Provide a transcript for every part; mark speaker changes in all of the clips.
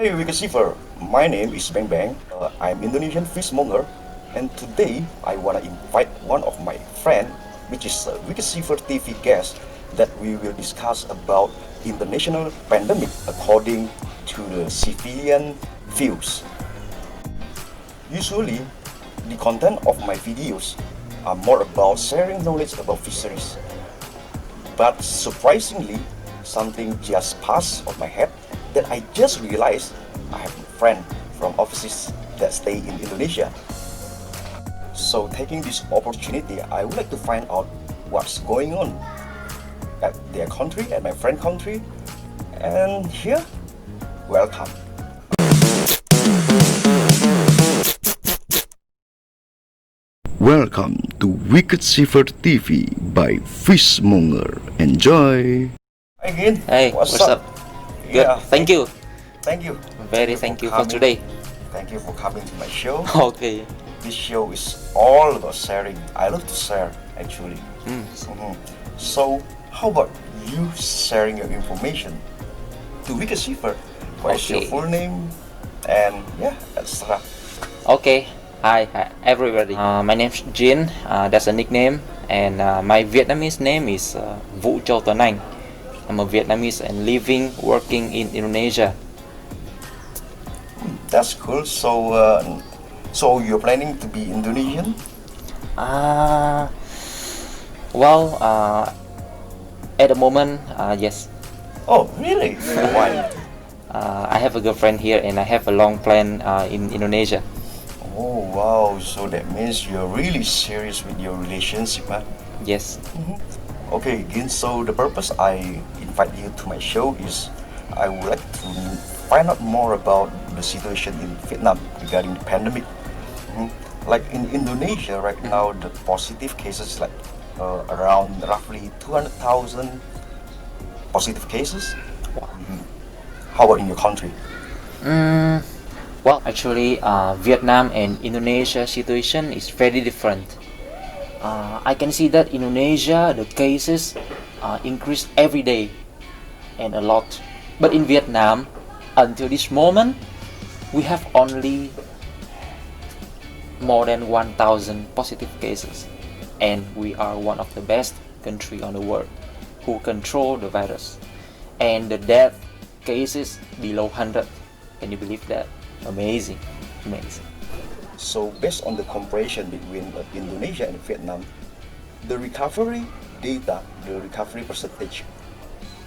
Speaker 1: Hey Receiver, my name is Bang Bang. I'm Indonesian Fishmonger, and today I wanna invite one of my friend, which is a Receiver TV guest, that we will discuss about international pandemic according to the civilian views. Usually, the content of my videos are more about sharing knowledge about fisheries, but surprisingly, something just passed on my head that I just realized I have a friend from overseas that stay in Indonesia. So taking this opportunity, I would like to find out what's going on at their country, at my friend country. And here, welcome. Welcome to Wicked Shiver TV by Fishmonger. Enjoy. Again,
Speaker 2: Hey,
Speaker 1: what's
Speaker 2: what's
Speaker 1: up?
Speaker 2: up? Good.
Speaker 1: Yeah,
Speaker 2: Thank you.
Speaker 1: thank you.
Speaker 2: Thank you for today.
Speaker 1: Thank you for coming to my show.
Speaker 2: Okay.
Speaker 1: This show is all about sharing. I love to share, actually. Mhm. So, how about you sharing your information to Wicked Shiver? What is your
Speaker 2: Okay.
Speaker 1: full name? And yeah, etc.
Speaker 2: Okay. Hi everybody. My name's Jin. That's a nickname, and my Vietnamese name is Vũ Châu Tuấn Anh. I'm a Vietnamese and living, working in Indonesia.
Speaker 1: That's cool. So you're planning to be Indonesian?
Speaker 2: Uh, well, at the moment, yes.
Speaker 1: Oh, really? Why?
Speaker 2: I have a girlfriend here, and I have a long plan in Indonesia.
Speaker 1: Oh, wow. So that means you're really serious with your relationship, huh?
Speaker 2: Yes.
Speaker 1: Okay, again, so the purpose I invite you to my show is I would like to find out more about the situation in Vietnam regarding the pandemic. Mhm. Like in Indonesia right now, the positive cases like around roughly 200,000 positive cases. How about in your country?
Speaker 2: Mm, well, actually, Vietnam and Indonesia situation is very different. I can see that Indonesia the cases increase every day and a lot, but in Vietnam, until this moment, we have only more than 1,000 positive cases, and we are one of the best country on the world who control the virus, and the death cases below 100. Can you believe that? Amazing, amazing.
Speaker 1: So based on the comparison between Indonesia and Vietnam, the recovery data, the recovery percentage,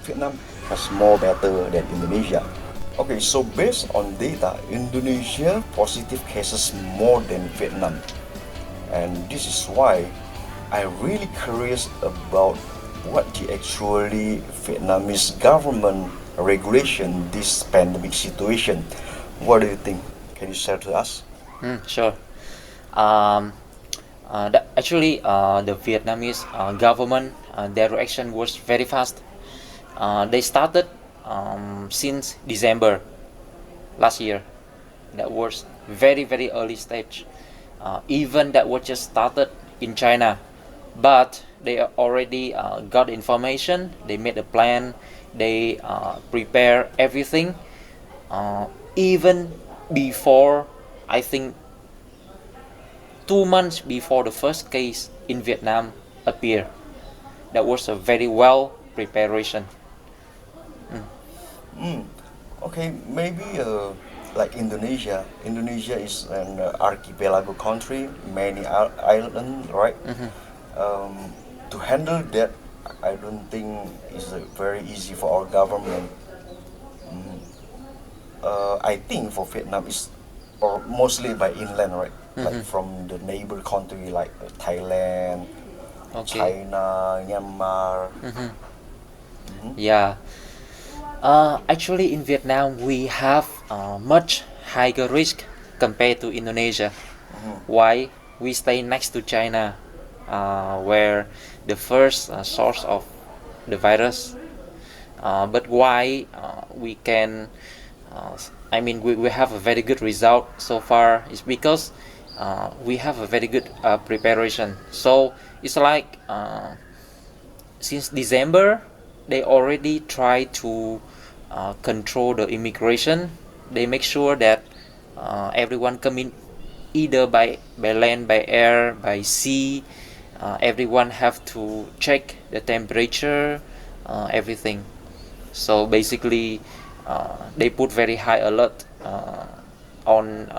Speaker 1: Vietnam has more better than Indonesia. Okay, so based on data, Indonesia positive cases more than Vietnam. And this is why I'm really curious about what the actually Vietnamese government regulation this pandemic situation. What do you think? Can you share to us?
Speaker 2: Sure. Um, Actually, the Vietnamese government, their reaction was very fast. They started since December last year. That was very early stage. Even that was just started in China, but they already got information. They made a plan. They prepare everything. Even before, I think 2 months before the first case in Vietnam appeared. That was a very well preparation.
Speaker 1: Okay, maybe like Indonesia. Indonesia is an archipelago country, many islands, right? To handle that, I don't think is very easy for our government. I think for Vietnam is or mostly by inland, right? Like from the neighbor country like Thailand,
Speaker 2: Okay.
Speaker 1: China, Myanmar.
Speaker 2: Yeah. Actually, in Vietnam, we have much higher risk compared to Indonesia. Why? We stay next to China, where the first source of the virus. But why we can? We have a very good result so far. Is because we have a very good preparation. So it's like since December, they already try to control the immigration they make sure that everyone come in either by land, by air, by sea. Everyone have to check the temperature, everything. So basically, they put very high alert on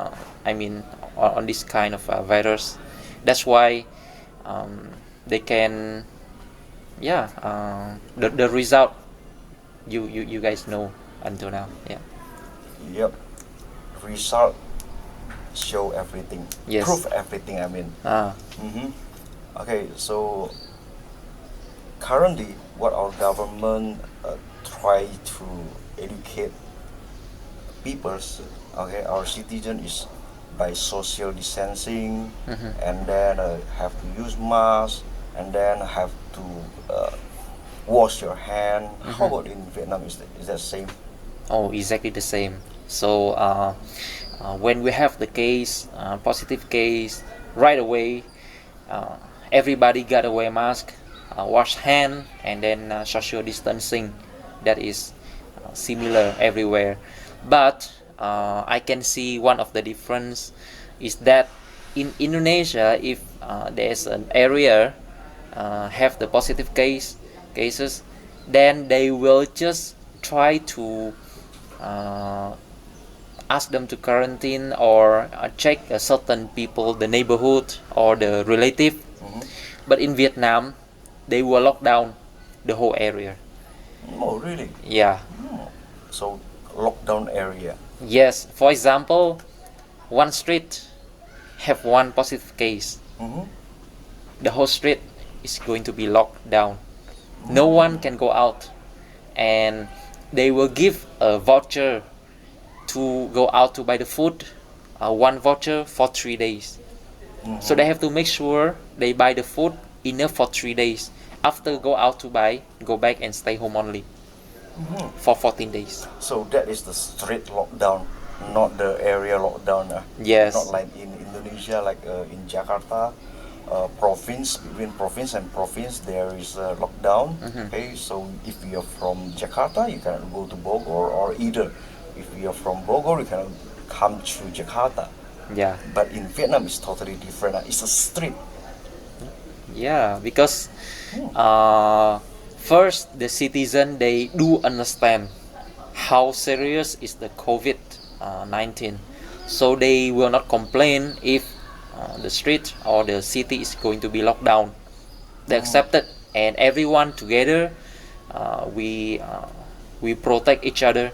Speaker 2: I mean on this kind of virus. That's why they can, yeah, the result you guys know until now. Yeah.
Speaker 1: Yep. Result show everything.
Speaker 2: Yes.
Speaker 1: Prove everything. I mean. Okay. So currently, what our government try to educate peoples, okay, our citizen is by social distancing, and then have to use mask, and then have to wash your hand. How about in Vietnam? Is that same?
Speaker 2: Oh, exactly the same. So when we have the case, positive case, right away, everybody got to wear mask, wash hand, and then social distancing. That is similar everywhere. But I can see one of the difference is that in Indonesia, if there's an area have the positive cases, then they will just try to ask them to quarantine or check certain people, the neighborhood or the relative. But in Vietnam, they will lock down the whole area.
Speaker 1: Oh, really?
Speaker 2: Yeah.
Speaker 1: So lockdown area.
Speaker 2: Yes. For example, one street have one positive case. The whole street is going to be locked down. No one can go out, and they will give a voucher to go out to buy the food, one voucher for 3 days. So they have to make sure they buy the food enough for 3 days. After go out to buy, go back and stay home only for 14 days.
Speaker 1: So that is the street lockdown, not the area lockdown.
Speaker 2: Yes.
Speaker 1: Not like in Indonesia, like in Jakarta, province, between province and province there is a lockdown. Okay, so if you're from Jakarta, you cannot go to Bogor, or either if you're from Bogor, you cannot come to Jakarta.
Speaker 2: Yeah.
Speaker 1: But in Vietnam, it's totally different. It's a street.
Speaker 2: Yeah, because first the citizen, they do understand how serious is the COVID-19, so they will not complain if the street or the city is going to be locked down. They accept it, and everyone together, we protect each other.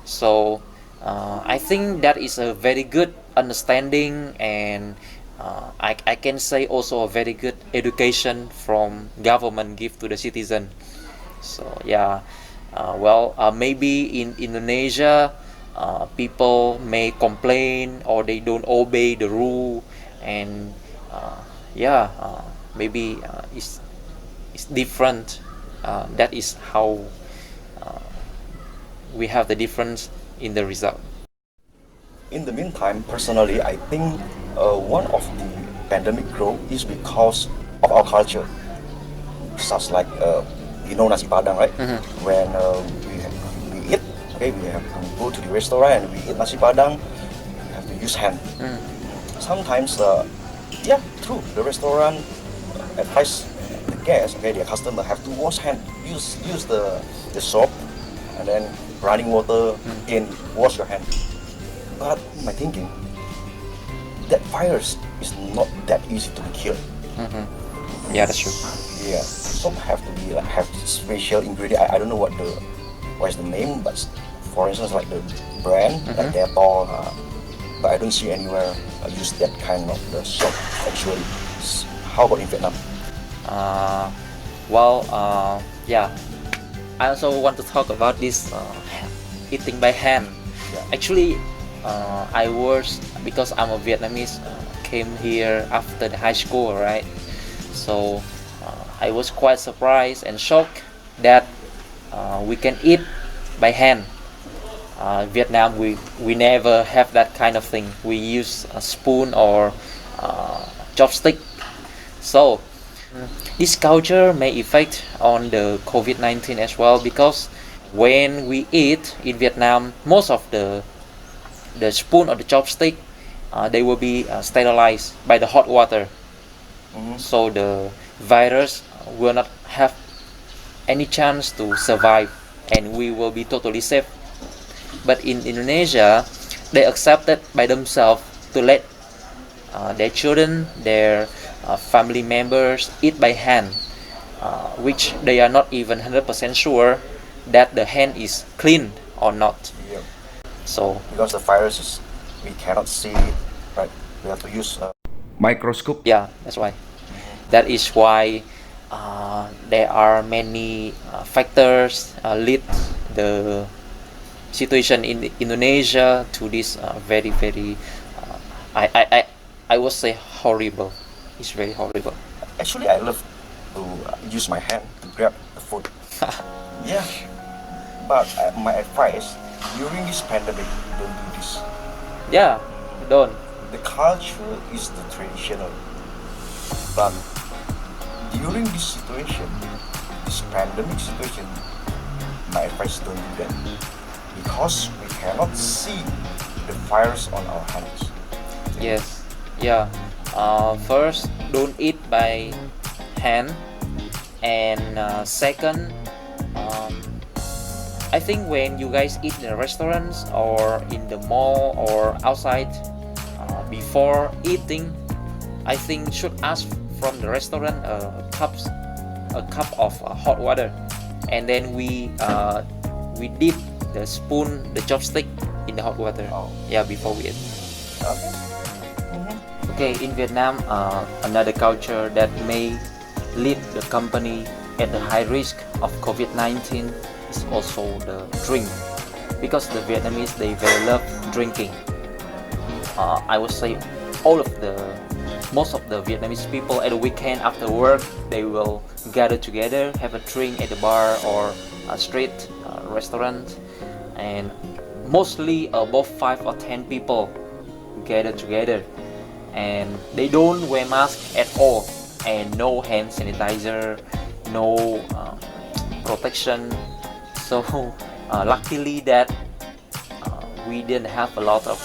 Speaker 2: So I think that is a very good understanding, and I can say also a very good education from government give to the citizen. So yeah, maybe in Indonesia, people may complain or they don't obey the rule, and maybe it's different. That is how we have the difference in the result.
Speaker 1: In the meantime, personally, I think one of the pandemic growth is because of our culture. Such like, nasi padang, right? When we eat, okay, we have to go to the restaurant and we eat nasi padang, we have to use hand. Sometimes, true, the restaurant advise the guests, okay, their customer have to wash hand, use the soap, and then running water in, wash your hand. But my thinking, that virus is not that easy to be killed.
Speaker 2: Yeah, that's true.
Speaker 1: Yeah, some have to be have special ingredient. I don't know what is the name, but for instance, like the brand, like Dettol, but I don't see anywhere use that kind of the soap actually. How about in Vietnam?
Speaker 2: Yeah. I also want to talk about this eating by hand.
Speaker 1: Yeah.
Speaker 2: Actually, I was, because I'm a Vietnamese, came here after the high school, right? So I was quite surprised and shocked that we can eat by hand. Vietnam, we never have that kind of thing. We use a spoon or chopstick. So this culture may affect on the COVID-19 as well, because when we eat in Vietnam, most of the the spoon or the chopstick, they will be sterilized by the hot water. So the virus will not have any chance to survive, and we will be totally safe. But in Indonesia, they accepted by themselves to let their children, their family members eat by hand, which they are not even 100% sure that the hand is clean or not.
Speaker 1: Yeah.
Speaker 2: So
Speaker 1: Because the viruses, we cannot see it, right? We have to use a microscope.
Speaker 2: yeah, that's why. That is why there are many factors lead the situation in Indonesia to this very very I would say horrible. It's very horrible.
Speaker 1: Actually, I love to use my hand to grab the food. Yeah. But my advice, during this pandemic, don't do this.
Speaker 2: Yeah, don't.
Speaker 1: The culture is the traditional. But during this situation, this pandemic situation, my advice, don't do that. Because we cannot see the virus on our hands.
Speaker 2: Yes. Yeah. First, don't eat by hand, and second, I think when you guys eat in restaurants or in the mall or outside, before eating, I think should ask from the restaurant a cup of hot water, and then we dip the spoon, the chopstick in the hot water.
Speaker 1: Oh.
Speaker 2: Yeah, before we eat.
Speaker 1: Okay.
Speaker 2: Okay, in Vietnam, another culture that may lead the company at the high risk of COVID-19 is also the drink, because the Vietnamese, they very love drinking. I would say most of the Vietnamese people at the weekend after work, they will gather together, have a drink at the bar or a street restaurant, and mostly above 5 or 10 people gather together, and they don't wear mask at all, and no hand sanitizer, no protection. So luckily that we didn't have a lot of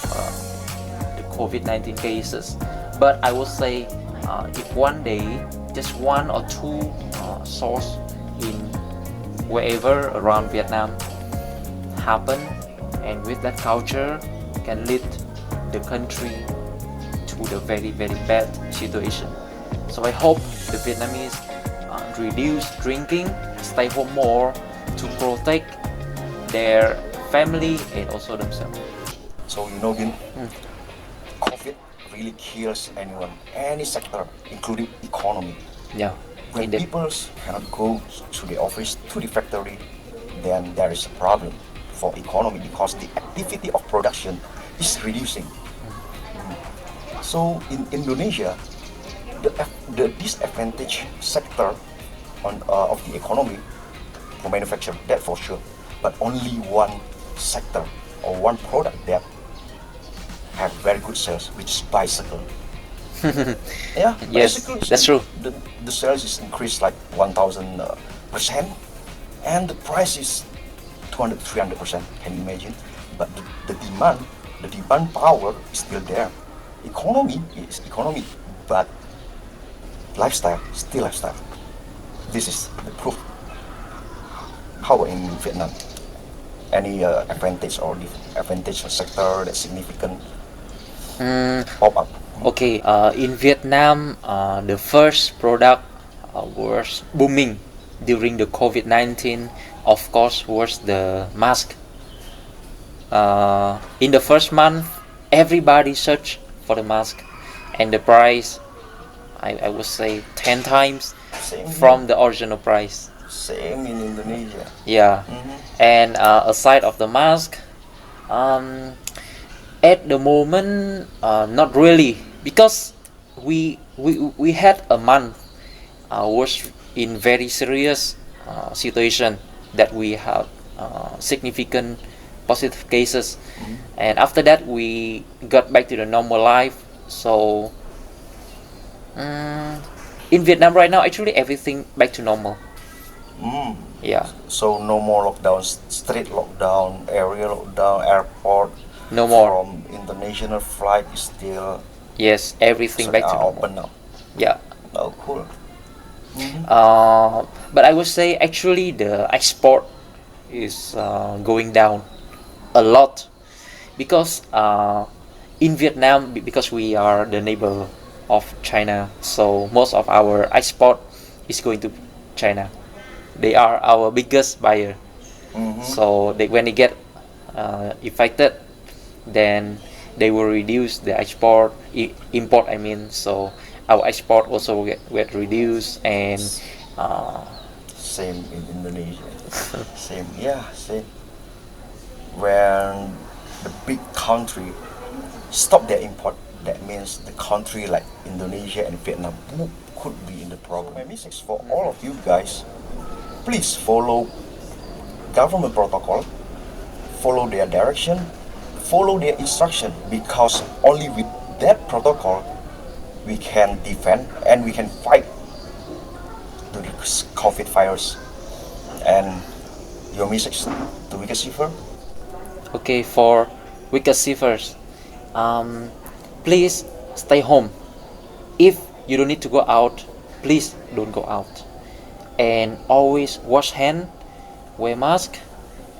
Speaker 2: the COVID-19 cases. But I would say if one day just one or two source in wherever around Vietnam happen, and with that culture can lead the country to the very very bad situation. So I hope the Vietnamese reduce drinking, stay home more to protect their family and also themselves.
Speaker 1: So Bin, COVID really kills anyone, any sector, including economy.
Speaker 2: Yeah.
Speaker 1: When
Speaker 2: Indeed.
Speaker 1: people cannot go to the office, to the factory, then there is a problem for economy because the activity of production is reducing. So in Indonesia, the disadvantaged sector of the economy for manufacturing, that for sure, but only one sector or one product that have very good sales, which is bicycle. Yeah,
Speaker 2: Yes,
Speaker 1: bicycle
Speaker 2: that's true.
Speaker 1: The sales is increased like 1,000%, and the price is 200-300%. Can you imagine? But the demand power is still there. Economy is economy, but lifestyle still lifestyle. This is the proof. How about in Vietnam? Any advantage or advantage sector that's significant pop up?
Speaker 2: Okay, in Vietnam, the first product was booming during the COVID-19, of course, was the mask. In the first month, everybody searched for the mask, and the price, I would say 10 times
Speaker 1: Same
Speaker 2: from the original price.
Speaker 1: Same in Indonesia.
Speaker 2: Yeah. And aside of the mask, at the moment, not really, because we had a month was in very serious situation that we have significant positive cases, and after that we got back to the normal life. So in Vietnam right now, actually everything back to normal. Yeah.
Speaker 1: So no more lockdowns, street lockdown, area lockdown, airport,
Speaker 2: No more.
Speaker 1: From international flight is still
Speaker 2: Yes, everything
Speaker 1: so
Speaker 2: back
Speaker 1: they
Speaker 2: to
Speaker 1: are
Speaker 2: normal.
Speaker 1: open now.
Speaker 2: Yeah.
Speaker 1: Oh, cool. Mhm.
Speaker 2: But I would say actually the export is going down a lot because in Vietnam, because we are the neighbor of China, so most of our export is going to China. They are our biggest buyer.
Speaker 1: Mhm.
Speaker 2: So when they get affected, then they will reduce the import. I mean, so our export also get reduced, and uh,
Speaker 1: Same in Indonesia. Same, yeah, same. When the big country stop their import, that means the country like Indonesia and Vietnam could be in the problem. My message for all of you guys, please follow government protocol, follow their direction, follow their instruction, because only with that protocol we can defend and we can fight the COVID virus. And your message to Wicked Cipher?
Speaker 2: okay, for weaker seafarers, um, please stay home. If you don't need to go out, please don't go out, and always wash hand, wear mask,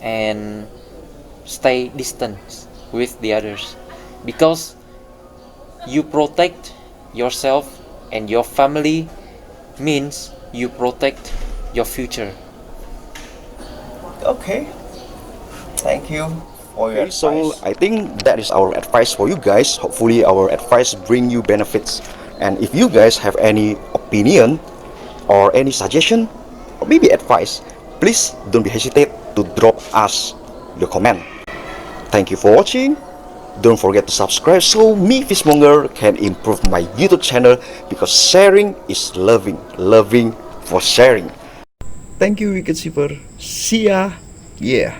Speaker 2: and stay distant with the others, because you protect yourself and your family means you protect your future.
Speaker 1: Okay, thank you for your
Speaker 3: Okay, so
Speaker 1: advice.
Speaker 3: I think that is our advice for you guys. Hopefully our advice bring you benefits. And if you guys have any opinion or any suggestion or maybe advice, please don't be hesitate to drop us your comment. Thank you for watching. Don't forget to subscribe so me Fishmonger can improve my YouTube channel, because sharing is loving, loving for sharing. Thank you Wicked Silver. See ya. Yeah.